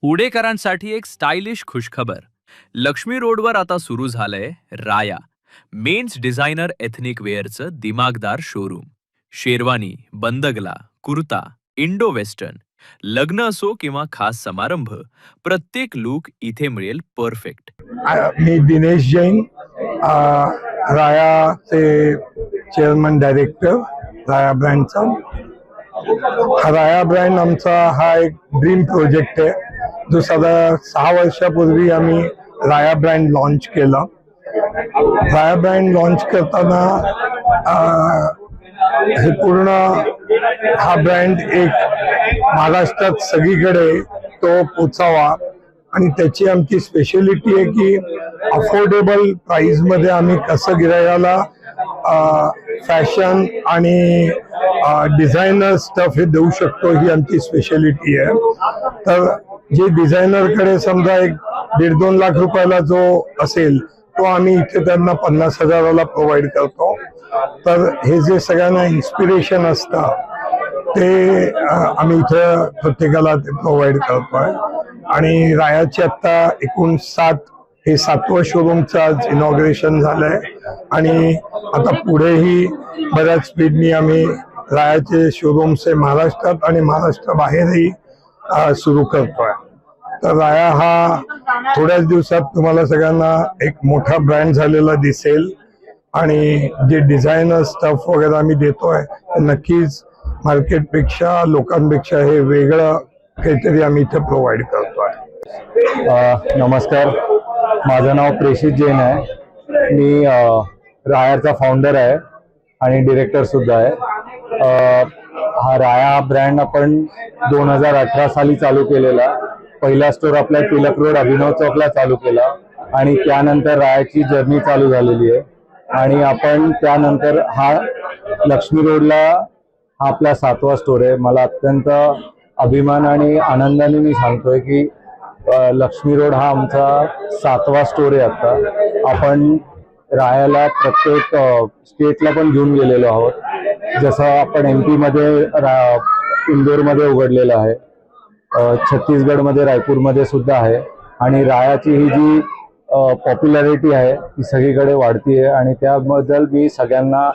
पुणेकरांसाठी एक स्टायलिश खुशखबर. लक्ष्मी रोडवर आता सुरू झालंय राया, मेन्स डिझायनर एथनिक वेअरचं दिमागदार showroom. Sherwani, bandhgala, kurta, Indo western, लग्न असो किंवा खास समारंभ, प्रत्येक लूक इथे मिळेल परफेक्ट. मी दिनेश जैन, रायाचे चेअरमन डायरेक्टर राया ब्रँडचा. हा राया ब्रँड आमचा हा एक ड्रीम प्रोजेक्ट आहे, जो साधारण 6 वर्षापूर्वी आम्ही राया ब्रँड लॉन्च केला. राया ब्रँड लॉन्च करताना हे पूर्ण हा ब्रँड एक महाराष्ट्रात सगळीकडे तो पोचावा आणि त्याची आमची स्पेशलिटी आहे की अफोर्डेबल प्राइस मध्ये आम्ही कसं गिरायला फॅशन आणि डिझायनर स्टफ हे देऊ शकतो, ही आमची स्पेशलिटी आहे. तर जे डिझायनरकडे समजा एक 1.5-2 लाख रुपयाला जो असेल तो आम्ही इथे त्यांना 50,000ला प्रोव्हाइड करतो. तर हे जे सगळ्यांना इन्स्पिरेशन असतं ते आम्ही इथं प्रत्येकाला ते प्रोव्हाइड करतोय. आणि रायाचे आता एकूण 7वं शोरूमचं आज इनॉग्रेशन झालंय आणि आता पुढेही बऱ्याच स्पीडनी आम्ही रायाचे शोरूम्स महाराष्ट्रात आणि महाराष्ट्राबाहेरही सुरू करतोय. तर राया हा थोड्याच दिवसात तुम्हाला सगळ्यांना एक मोठा ब्रँड झालेला दिसेल आणि जे डिझायनर स्टफ वगैरे आम्ही देतोय ते नक्कीच मार्केटपेक्षा लोकांपेक्षा हे वेगळं काहीतरी आम्ही इथे प्रोव्हाइड करतोय. नमस्कार, माझं नाव प्रेषित जैन आहे. मी रायाचा फाउंडर आहे आणि डिरेक्टर सुद्धा आहे. हा राया ब्रँड आपण 2018 साली चालू केलेला. पहिला स्टोर आपला टिळक रोड अभिनव चौकला चालू केला आणि त्यानंतर रायाची जर्नी चालू झालेली आहे. आणि आपण त्यानंतर हा लक्ष्मी रोडला हा आपला 7वा स्टोर आहे. मला अत्यंत अभिमान आणि आनंदाने मी सांगतोय की लक्ष्मी रोड हा आमचा 7वा स्टोर आहे. आता आपण रायाला प्रत्येक स्टेटला पण घेऊन गेलेलो आहोत. जसं आपण MP मध्ये इंदोरमध्ये उघडलेलं आहे, छत्तीसगडमध्ये रायपूरमध्ये सुद्धा आहे. आणि रायाची ही जी पॉप्युलॅरिटी आहे ती सगळीकडे वाढतीये आणि त्याबद्दल मी सगळ्यांना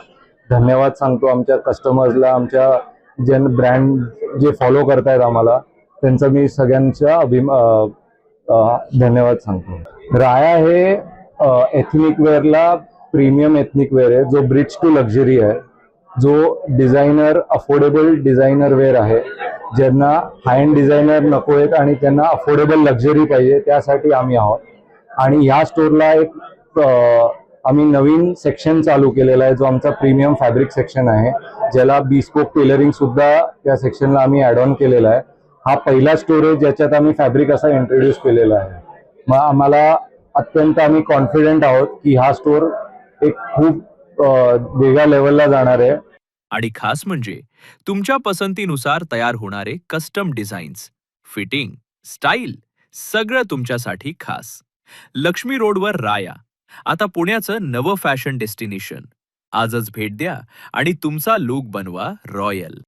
धन्यवाद सांगतो. आमच्या कस्टमर्सला, आमच्या जे ब्रँड जे फॉलो करतायत आम्हाला, त्यांचा मी सगळ्यांचा धन्यवाद सांगतो. राया हे एथनिक वेअरला प्रीमियम एथनिक वेअर आहे, जो ब्रिज टू लक्झरी आहे, जो डिझायनर अफोर्डेबल डिझायनर वेअर आहे. ज्यांना हाय एंड डिझायनर नको आहेत आणि त्यांना अफोर्डेबल लक्झरी पाहिजे, त्यासाठी आम्ही आहोत. आणि ह्या स्टोरला एक आम्ही नवीन सेक्शन चालू केलेला आहे, जो आमचा प्रीमियम फॅब्रिक सेक्शन आहे, ज्याला बिस्पोक टेलरिंग सुद्धा त्या सेक्शनला आम्ही ऍड ऑन केलेला आहे. हा पहिला स्टोर आहे ज्याच्यात आम्ही फॅब्रिक असा इंट्रोड्यूस केलेला आहे. मग आम्हाला अत्यंत आम्ही कॉन्फिडेंट आहोत की हा स्टोर एक खूप वेगळ्या लेवलला जाणार आहे. आणि खास म्हणजे तुमच्या पसंतीनुसार तयार होणारे कस्टम डिझाईन्स, फिटिंग, स्टाईल, सगळं तुमच्यासाठी खास. लक्ष्मी रोडवर राया, आता पुण्याचं नवं फॅशन डेस्टिनेशन. आजच भेट द्या आणि तुमचा लूक बनवा रॉयल.